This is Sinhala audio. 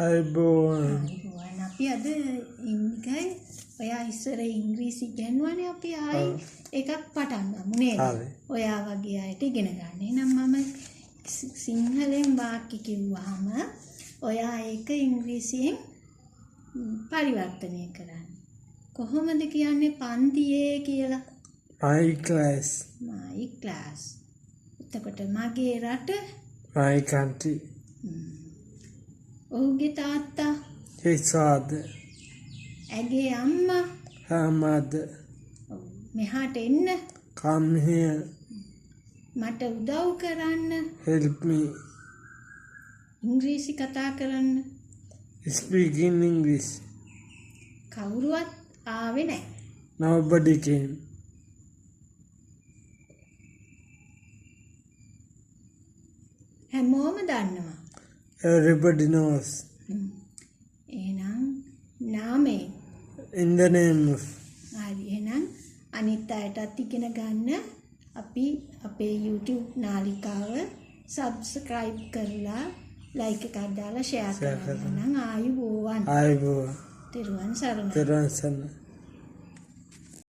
අයිබෝන් අපි අද ඉන්ගයි ඔයා ඉස්සර ඉංග්‍රීසි ඉගෙනුවානේ අපි ආයි එකක් පටන් ගමු නේද? ඔයා වගේ අයට ඉගෙන ගන්න. එහෙනම් මම සිංහලෙන් වාක්‍ය කිව්වහම ඔයා ඒක ඉංග්‍රීසියෙන් පරිවර්තනය කරන්න. කොහොමද කියන්නේ පන්තියේ කියලා? my class. my class. එතකොට මගේ රට my country. ඔහුගේ තාත්තා his father. ඇගේ අම්මා her mother. මෙහාට එන්න come here. මට උදව් කරන්න help me. ඉංග්‍රීසි කතා කරන්න speak in English. කවුරුවත් ආවේ නැහැ. Nobody came. හැමෝම දන්නවා. Everybody knows. එහෙනම් නාමයෙන් in the name of. හරි එහෙනම් අනිත් අයටත් ඉගෙන ගන්න අපි අපේ YouTube නාලිකාව subscribe කරලා like එකක් දාලා share කරන්න. ආයුබෝවන්. අයිබෝන්. තෙරුවන් සරණයි. තෙරුවන් සරණයි.